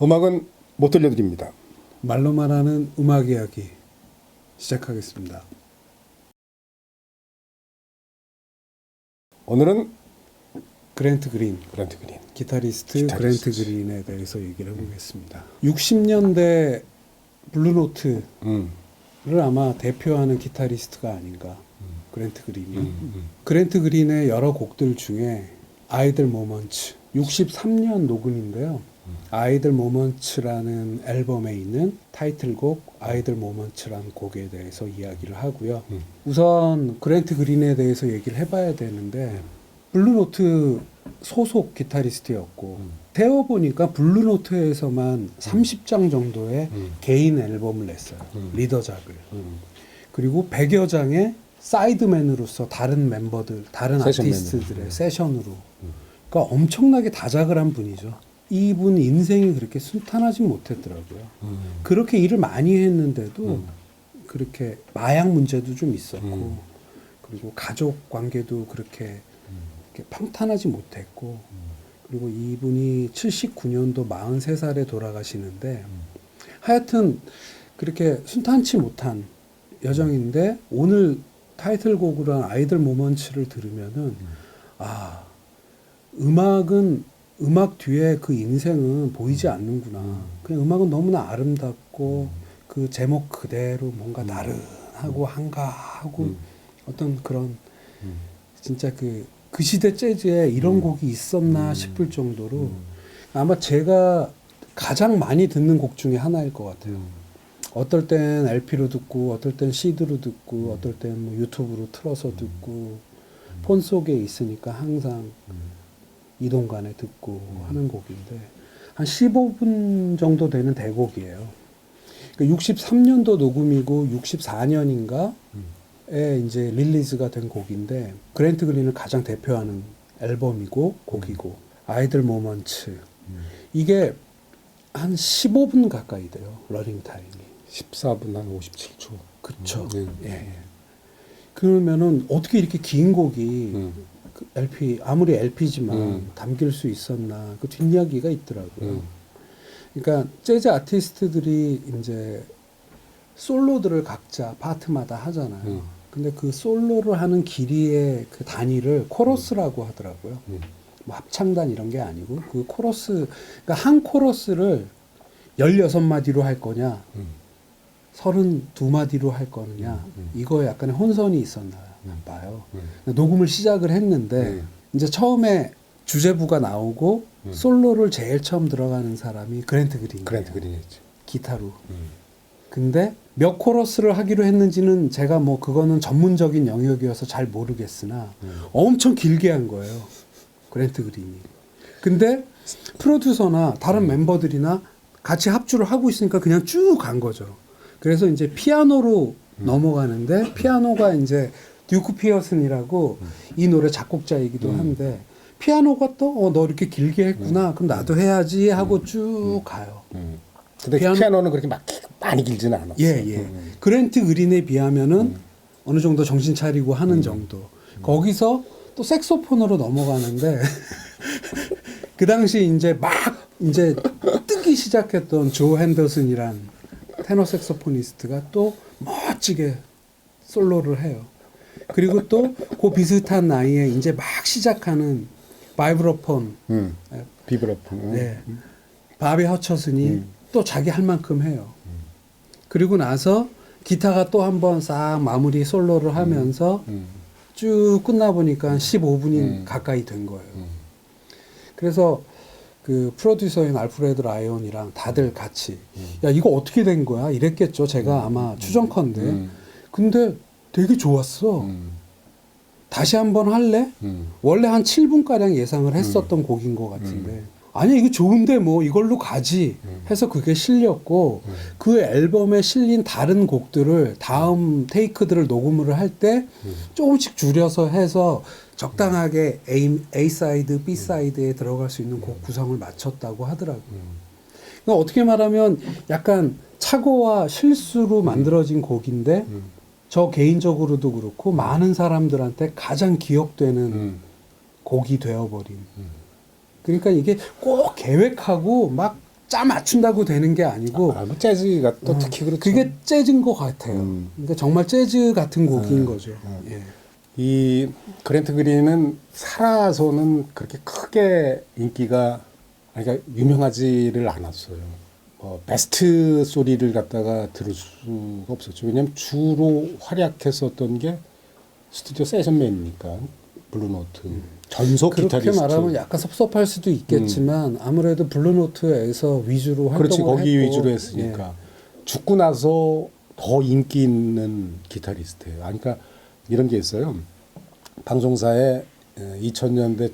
음악은 못 들려드립니다. 말로 말하는 음악 이야기 시작하겠습니다. 오늘은 그랜트 그린, 기타리스트 그랜트 그린에 대해서 얘기를 해보겠습니다. 60년대 블루노트를 아마 대표하는 기타리스트가 아닌가, 그랜트 그린이. 그랜트 그린의 여러 곡들 중에 아이들 모먼츠, 63년 녹음인데요. 아이들 모먼츠라는 앨범에 있는 타이틀곡 아이들 모먼츠라는 곡에 대해서 이야기를 하고요. 우선 그랜트 그린에 대해서 얘기를 해봐야 되는데 블루노트 소속 기타리스트였고 세어보니까 블루노트에서만 30장 정도의 개인 앨범을 냈어요. 리더작을. 그리고 100여 장의 사이드맨으로서 다른 멤버들, 다른 아티스트들의 세션으로. 그러니까 엄청나게 다작을 한 분이죠. 이분 인생이 그렇게 순탄하지 못했더라고요. 그렇게 일을 많이 했는데도 그렇게 마약 문제도 좀 있었고 그리고 가족 관계도 그렇게 평탄하지 못했고 그리고 이분이 79년도 43살에 돌아가시는데 하여튼 그렇게 순탄치 못한 여정인데 오늘 타이틀곡으로 한 아이들 모먼츠를 들으면은 아, 음악 뒤에 그 인생은 보이지 않는구나. 그냥 음악은 너무나 아름답고 그 제목 그대로 뭔가 나른하고 한가하고 어떤 그런 진짜 그 시대 재즈에 이런 곡이 있었나 싶을 정도로 아마 제가 가장 많이 듣는 곡 중에 하나일 것 같아요. 어떨 땐 LP로 듣고 어떨 땐 CD로 듣고 어떨 땐 뭐 유튜브로 틀어서 듣고 폰 속에 있으니까 항상 이동간에 듣고 하는 곡인데 한 15분 정도 되는 대곡이에요. 그러니까 63년도 녹음이고 64년인가에 이제 릴리즈가 된 곡인데 그랜트 그린을 가장 대표하는 앨범이고 곡이고 아이들 모먼츠 이게 한 15분 가까이 돼요. 러닝 타임이 14분 한 57초. 그렇죠. 예. 그러면은 어떻게 이렇게 긴 곡이 그 LP 아무리 LP지만 담길 수 있었나 그 뒷이야기가 있더라고요. 그러니까 재즈 아티스트들이 이제 솔로들을 각자 파트마다 하잖아요. 근데 그 솔로를 하는 길이의 그 단위를 코러스라고 하더라고요. 뭐 합창단 이런 게 아니고 그 코러스 그러니까 한 코러스를 16마디로 할 거냐 32마디로 할 거냐 이거에 약간의 혼선이 있었나 봐요. 녹음을 시작을 했는데 이제 처음에 주제부가 나오고 솔로를 제일 처음 들어가는 사람이 그랜트 그린이에요. 그랜트 그린이었죠. 기타로. 근데 몇 코러스를 하기로 했는지는 제가 뭐 그거는 전문적인 영역이어서 잘 모르겠으나 엄청 길게 한 거예요. 그랜트 그린이. 근데 프로듀서나 다른 멤버들이나 같이 합주를 하고 있으니까 그냥 쭉 간 거죠. 그래서 이제 피아노로 넘어가는데 피아노가 이제 듀크 피어슨이라고 이 노래 작곡자이기도 한데 피아노가 또 너 이렇게 길게 했구나 그럼 나도 해야지 하고 쭉 가요. 근데 피아노는 그렇게 막 많이 길지는 않았어요. 예. 그랜트 그린에 비하면은 어느 정도 정신 차리고 하는 정도. 거기서 또 색소폰으로 넘어가는데 그 당시 이제 막 이제 뜨기 시작했던 조 핸더슨이란 테너 색소포니스트가 또 멋지게 솔로를 해요. 그리고 또 그 비슷한 나이에 이제 막 시작하는 바이브로폰, 비브라폰. 네, 바비 허처슨이 또 자기 할 만큼 해요. 그리고 나서 기타가 또 한번 싹 마무리 솔로를 하면서 쭉 끝나 보니까 15분이 가까이 된 거예요. 그래서 그 프로듀서인 알프레드 라이온이랑 다들 같이 야 이거 어떻게 된 거야 이랬겠죠. 제가 아마 추정컨대. 근데 되게 좋았어. 다시 한번 할래? 원래 한 7분가량 예상을 했었던 곡인 것 같은데 아니 이거 좋은데 뭐 이걸로 가지 해서 그게 실렸고 그 앨범에 실린 다른 곡들을 다음 테이크들을 녹음을 할 때 조금씩 줄여서 해서 적당하게 A 사이드, B 사이드에 들어갈 수 있는 곡 구성을 맞췄다고 하더라고요. 그러니까 어떻게 말하면 약간 착오와 실수로 만들어진 곡인데 저 개인적으로도 그렇고 많은 사람들한테 가장 기억되는 곡이 되어버린. 그러니까 이게 꼭 계획하고 막 짜 맞춘다고 되는 게 아니고 뭐 재즈가 또 특히 그렇죠. 그게 재즈인 것 같아요. 그러니까 정말 재즈 같은 곡인 거죠. 예. 이 그랜트 그린은 살아서는 그렇게 크게 인기가 그러니까 유명하지를 않았어요. 뭐 베스트 소리를 갖다가 들을 수가 없었죠. 왜냐하면 주로 활약했었던 게 스튜디오 세션맨이니까 블루노트 전속 그렇게 기타리스트. 말하면 약간 섭섭할 수도 있겠지만 아무래도 블루노트에서 위주로 활동을 그렇지 거기 했고, 위주로 했으니까 죽고 나서 더 인기 있는 기타리스트예요. 그러니까 이런 게 있어요. 방송사에 2000년대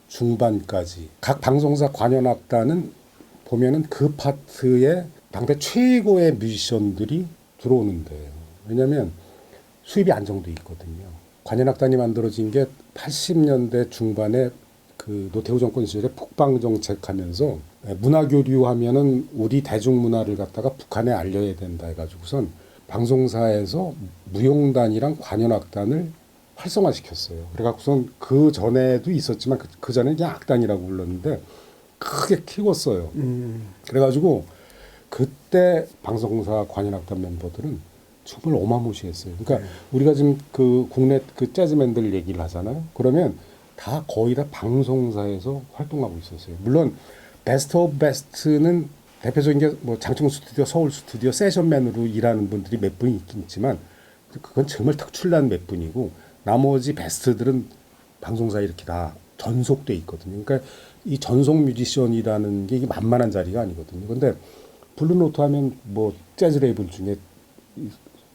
중반까지 각 방송사 관현악단은 보면은 그 파트에 당대 최고의 뮤지션들이 들어오는데요. 왜냐하면 수입이 안정돼 있거든요. 관현악단이 만들어진 게 80년대 중반에 그 노태우 정권 시절에 북방 정책하면서 문화 교류하면은 우리 대중문화를 갖다가 북한에 알려야 된다 해가지고선 방송사에서 무용단이랑 관현악단을 활성화시켰어요. 그래갖고선 그 전에도 있었지만 그 전에 그냥 악단이라고 불렀는데 크게 키웠어요. 그래가지고 그때 방송사 관현악단 멤버들은 정말 어마무시했어요. 그러니까 우리가 지금 그 국내 그 재즈맨들 얘기를 하잖아요. 그러면 다 거의 다 방송사에서 활동하고 있었어요. 물론 베스트 오브 베스트는 대표적인 게 뭐 장충 스튜디오, 서울 스튜디오 세션맨으로 일하는 분들이 몇 분 있긴 있지만 그건 정말 특출난 몇 분이고 나머지 베스트들은 방송사에 이렇게 다 전속돼 있거든요. 그러니까 이 전속 뮤지션이라는 게 이게 만만한 자리가 아니거든요. 근데 블루노트 하면 뭐 재즈 레이블 중에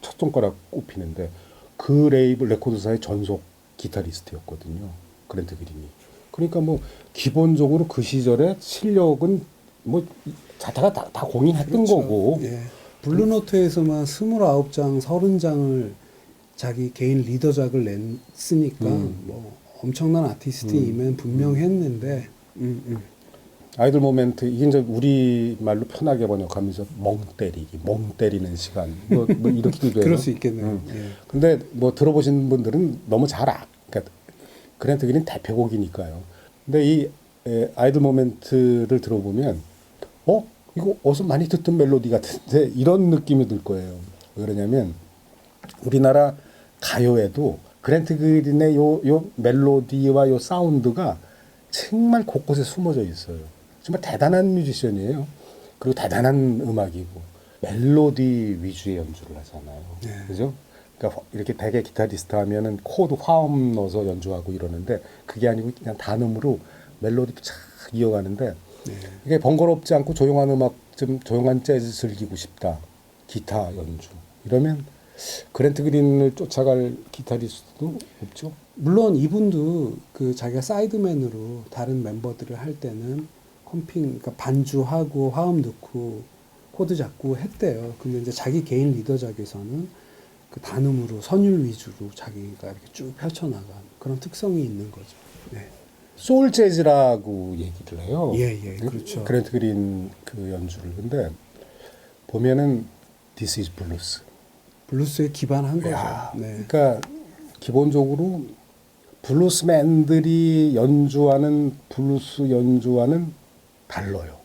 첫 손가락 꼽히는데 그 레이블 레코드사의 전속 기타리스트였거든요. 그랜트 그린이. 그러니까 뭐 기본적으로 그 시절에 실력은 뭐 자타가 다 공인했던 그렇죠. 거고. 예. 블루노트에서만 29장, 30장을 자기 개인 리더작을 냈으니까 뭐 엄청난 아티스트이면 분명했는데 아이돌 모멘트 이게 이제 우리 말로 편하게 번역하면서 멍 때리기, 멍 때리는 시간 뭐 이렇게도 돼요. 그럴 수 있겠네요. 예. 근데 뭐 들어보신 분들은 너무 잘 그러니까 그랜트 그린 대표곡이니까요. 근데 이 아이돌 모멘트를 들어보면 이거 어디서 많이 듣던 멜로디 같은데 이런 느낌이 들 거예요. 왜 그러냐면 우리나라 가요에도 그랜트 그린의 요 멜로디와 요 사운드가 정말 곳곳에 숨어져 있어요. 정말 대단한 뮤지션이에요. 그리고 대단한 음악이고 멜로디 위주의 연주를 하잖아요. 그죠? 그러니까 이렇게 대개 기타리스트 하면은 코드 화음 넣어서 연주하고 이러는데 그게 아니고 그냥 단음으로 멜로디 착 이어가는데 이게 번거롭지 않고 조용한 음악 좀 조용한 재즈 즐기고 싶다. 기타 연주 이러면 그랜트 그린을 쫓아갈 기타리스트도 없죠. 물론 이분도 그 자기가 사이드맨으로 다른 멤버들을 할 때는 컴핑, 그러니까 반주하고 화음 넣고 코드 잡고 했대요. 근데 이제 자기 개인 리더작에서는 그 단음으로 선율 위주로 자기가 이렇게 쭉 펼쳐나간 그런 특성이 있는 거죠. 네. 소울 재즈라고 얘기를 해요. 예, 그렇죠. 그랜트 그린 그 연주를. 근데 보면은 This is Blues. 블루스에 기반한 거죠. 네. 그러니까 기본적으로 블루스맨들이 연주하는 블루스 연주와는 달라요.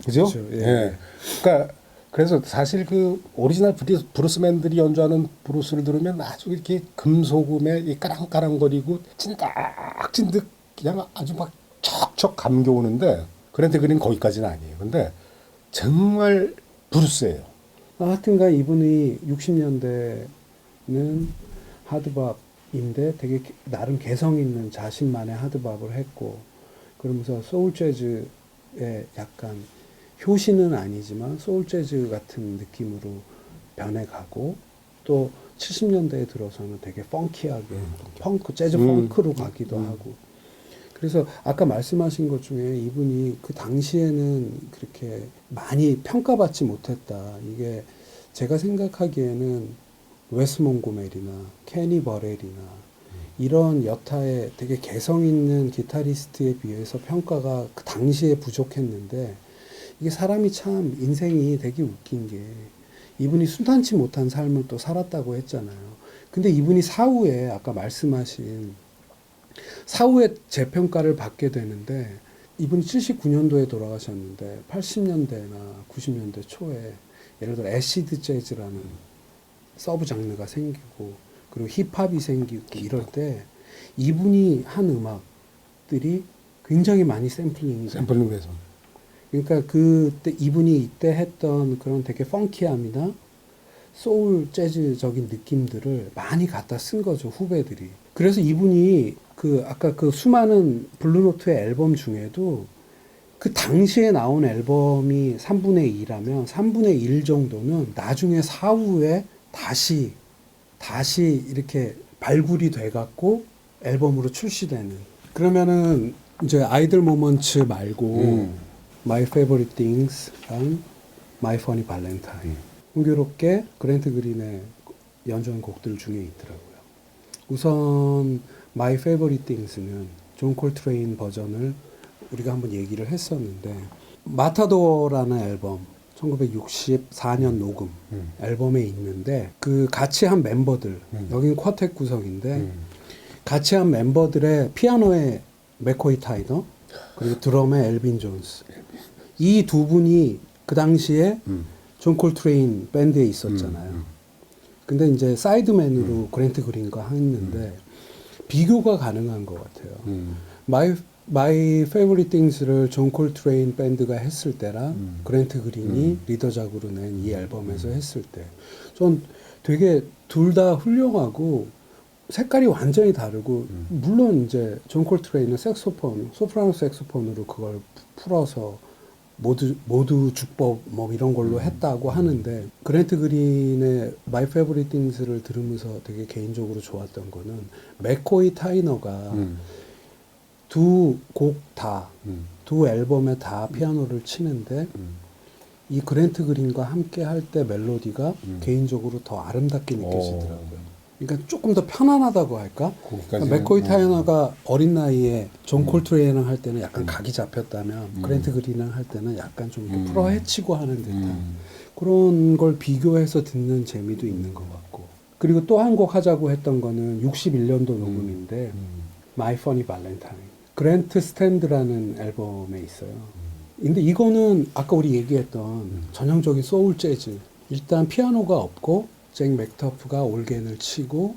그죠? 그렇죠. 예. 예. 그러니까 그래서 사실 그 오리지널 브루스맨들이 연주하는 브루스를 들으면 아주 이렇게 금소금에 이 까랑까랑거리고 찐득찐득 그냥 아주 막 척척 감겨오는데 그랜트 그린 거기까지는 아니에요. 근데 정말 브루스예요. 하여튼간 이분이 60년대는 하드밥인데 되게 나름 개성 있는 자신만의 하드밥을 했고 그러면서 소울 재즈에 약간 효시는 아니지만 소울 재즈 같은 느낌으로 변해가고 또 70년대에 들어서는 되게 펑키하게 펑크, 재즈 펑크로 가기도 하고 그래서 아까 말씀하신 것 중에 이분이 그 당시에는 그렇게 많이 평가받지 못했다. 이게 제가 생각하기에는 웨스 몽고메리나 케니 버렐이나 이런 여타의 되게 개성 있는 기타리스트에 비해서 평가가 그 당시에 부족했는데 이게 사람이 참 인생이 되게 웃긴 게 이분이 순탄치 못한 삶을 또 살았다고 했잖아요. 근데 이분이 사후에 아까 말씀하신 사후에 재평가를 받게 되는데 이분이 79년도에 돌아가셨는데 80년대나 90년대 초에 예를 들어 애시드 재즈라는 서브 장르가 생기고 그리고 힙합이 생기고 이럴 때 이분이 한 음악들이 굉장히 많이 샘플링이 돼요. 샘플링돼서. 그러니까 그때 이분이 이때 했던 그런 되게 펑키함이나 소울 재즈적인 느낌들을 많이 갖다 쓴 거죠, 후배들이. 그래서 이분이 그 아까 그 수많은 블루노트의 앨범 중에도 그 당시에 나온 앨범이 3분의 2라면 3분의 1 정도는 나중에 사후에 다시 이렇게 발굴이 돼 갖고 앨범으로 출시되는. 그러면은 이제 아이들 모먼츠 말고 My Favorite Things랑 My Funny Valentine 공교롭게 그랜트 그린의 연주한 곡들 중에 있더라고요. 우선 My Favorite Things는 존 콜트레인 버전을 우리가 한번 얘기를 했었는데 마타도어라는 앨범 1964년 녹음 앨범에 있는데 그 같이 한 멤버들 여기는 쿼텟 구성인데 같이 한 멤버들의 피아노의 맥코이 타이너 그리고 드럼의 엘빈 존스 이 두 분이 그 당시에 존 콜트레인 밴드에 있었잖아요. 근데 이제 사이드맨으로 그랜트 그린과 했는데 비교가 가능한 것 같아요. My Favorite Things를 존 콜트레인 밴드가 했을 때랑 그랜트 그린이 리더작으로 낸 이 앨범에서 했을 때 전 되게 둘 다 훌륭하고 색깔이 완전히 다르고 물론 이제 존 콜트레인은 색소폰, 소프라노 색소폰으로 그걸 풀어서 모두 주법 뭐 이런 걸로 했다고 하는데 그랜트 그린의 My Favorite Things를 들으면서 되게 개인적으로 좋았던 거는 맥코이 타이너가 두 곡 다, 두 앨범에 다 피아노를 치는데 이 그랜트 그린과 함께 할 때 멜로디가 개인적으로 더 아름답게 느껴지더라고요. 그러니까 조금 더 편안하다고 할까? 그러니까 맥코이 타이너가 어린 나이에 존 콜트레인이랑 할 때는 약간 각이 잡혔다면 그랜트 그린이랑 할 때는 약간 좀 풀어헤치고 하는 듯한 그런 걸 비교해서 듣는 재미도 있는 것 같고 그리고 또 한 곡 하자고 했던 거는 61년도 녹음인데 My Funny Valentine 그랜트 스탠드라는 앨범에 있어요. 근데 이거는 아까 우리 얘기했던 전형적인 소울 재즈 일단 피아노가 없고 잭 맥터프가 올겐을 치고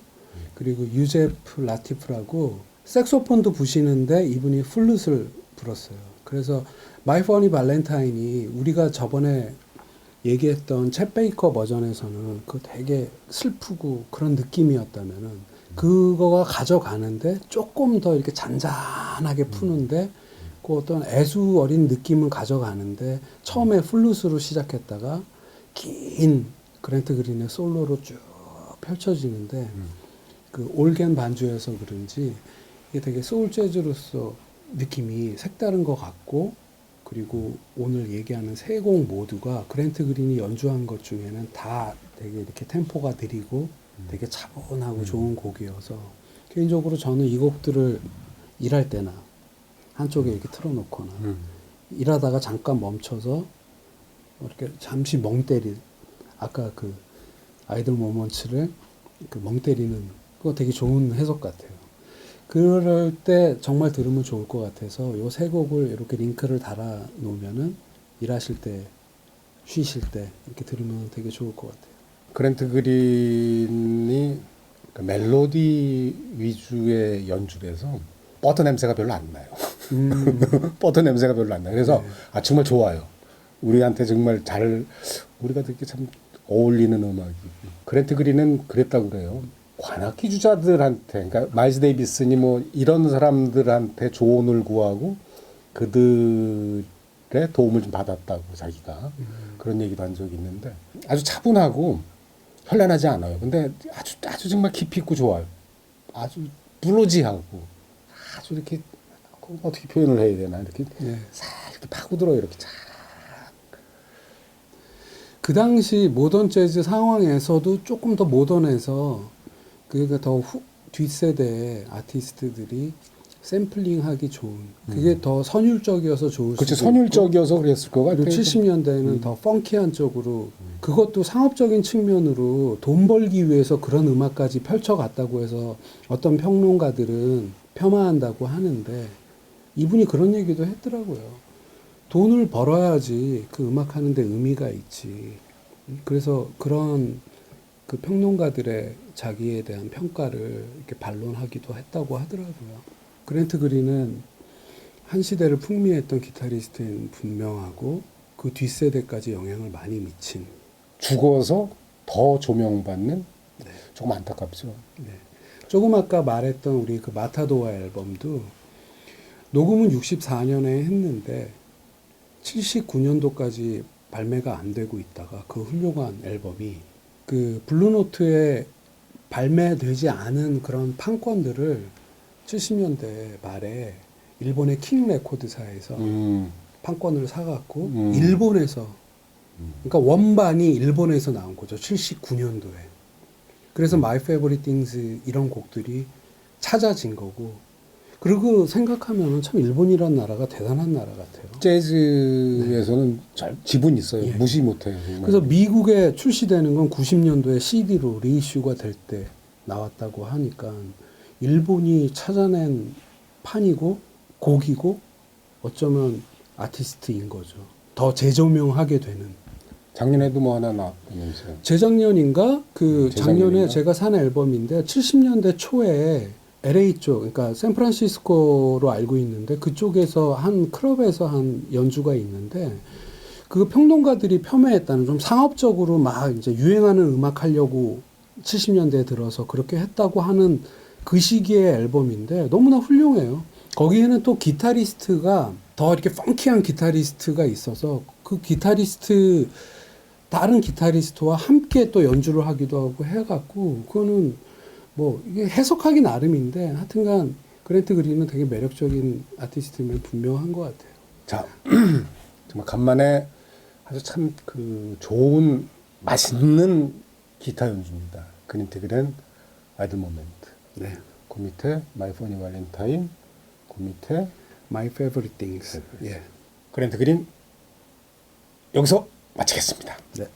그리고 유제프 라티프라고 색소폰도 부시는데 이분이 플룻을 불었어요. 그래서 My Funny Valentine이 우리가 저번에 얘기했던 챗 베이커 버전에서는 그 되게 슬프고 그런 느낌이었다면은 그거가 가져가는데 조금 더 이렇게 잔잔하게 푸는데 그 어떤 애수 어린 느낌을 가져가는데 처음에 플룻으로 시작했다가 긴 그랜트 그린의 솔로로 쭉 펼쳐지는데 그 올겐 반주여서 그런지 이게 되게 소울 재즈로서 느낌이 색다른 것 같고 그리고 오늘 얘기하는 세 곡 모두가 그랜트 그린이 연주한 것 중에는 다 되게 이렇게 템포가 느리고 되게 차분하고 좋은 곡이어서 개인적으로 저는 이 곡들을 일할 때나 한쪽에 이렇게 틀어놓거나 일하다가 잠깐 멈춰서 이렇게 잠시 멍 때리 아까 그 아이들 모먼츠를 그 멍 때리는 그거 되게 좋은 해석 같아요. 그럴 때 정말 들으면 좋을 것 같아서 요 세 곡을 이렇게 링크를 달아 놓으면은 일하실 때 쉬실 때 이렇게 들으면 되게 좋을 것 같아요. 그랜트 그린이 멜로디 위주의 연주라서 버터 냄새가 별로 안 나요. 버터 냄새가 별로 안 나요. 그래서 아 정말 좋아요. 우리한테 정말 잘 우리가 되게 참 어울리는 음악이고 그랜트 그린은 그랬다고 그래요. 관악기 주자들한테 그러니까 마일스 데이비스니 뭐 이런 사람들한테 조언을 구하고 그들의 도움을 좀 받았다고 자기가 그런 얘기도 한 적이 있는데 아주 차분하고 현란하지 않아요. 근데 아주 정말 깊이 있고 좋아요. 아주 블루지하고 아주 이렇게 어떻게 표현을 해야 되나 이렇게 싹 이렇게 파고들어 이렇게 쫙. 그 당시 모던 재즈 상황에서도 조금 더 모던해서 그러니까 더 뒷세대의 아티스트들이 샘플링하기 좋은 그게 더 선율적이어서 좋을 그렇죠. 수도 선율적이어서 그랬을 것 같아요. 그리고 70년대에는 더 펑키한 쪽으로 그것도 상업적인 측면으로 돈 벌기 위해서 그런 음악까지 펼쳐갔다고 해서 어떤 평론가들은 폄하한다고 하는데 이분이 그런 얘기도 했더라고요. 돈을 벌어야지 그 음악 하는데 의미가 있지. 그래서 그런 그 평론가들의 자기에 대한 평가를 이렇게 반론하기도 했다고 하더라고요. 그랜트 그린은 한 시대를 풍미했던 기타리스트인 분명하고 그 뒷세대까지 영향을 많이 미친. 죽어서 더 조명받는 네. 조금 안타깝죠. 네. 조금 아까 말했던 우리 그 마타도아 앨범도 녹음은 64년에 했는데 79년도까지 발매가 안 되고 있다가 그 훌륭한 앨범이 그 블루노트에 발매되지 않은 그런 판권들을 70년대 말에 일본의 킹 레코드사에서 판권을 사갖고 일본에서 그러니까 원반이 일본에서 나온 거죠. 79년도에. 그래서 My Favorite Things 이런 곡들이 찾아진 거고 그리고 생각하면 참 일본이란 나라가 대단한 나라 같아요. 재즈에서는 잘 지분 있어요. 예. 무시 못해요. 정말. 그래서 미국에 출시되는 건 90년도에 CD로 리이슈가 될 때 나왔다고 하니까 일본이 찾아낸 판이고 곡이고 어쩌면 아티스트인 거죠. 더 재조명하게 되는. 작년에도 뭐 하나 나왔다면서요. 재작년인가 그 작년에 재작년인가? 제가 산 앨범인데 70년대 초에 LA 쪽, 그러니까 샌프란시스코로 알고 있는데 그쪽에서 한 클럽에서 한 연주가 있는데 그 평론가들이 폄훼했다는 좀 상업적으로 막 이제 유행하는 음악 하려고 70년대에 들어서 그렇게 했다고 하는 그 시기의 앨범인데 너무나 훌륭해요. 거기에는 또 기타리스트가 더 이렇게 펑키한 기타리스트가 있어서 그 기타리스트 다른 기타리스트와 함께 또 연주를 하기도 하고 해갖고 그거는 뭐 이게 해석하기 나름인데 하여튼간 그랜트 그린은 되게 매력적인 아티스트면 분명한 것 같아요. 자, 정말 간만에 아주 참 그 좋은 맛있는 기타 연주입니다. 그린트 그린 아이들 모멘트. 네. 그 밑에 마이 퍼니 발렌타인. 그 밑에 My Favorite Things. 예. 그랜트 그린 여기서 마치겠습니다. 네.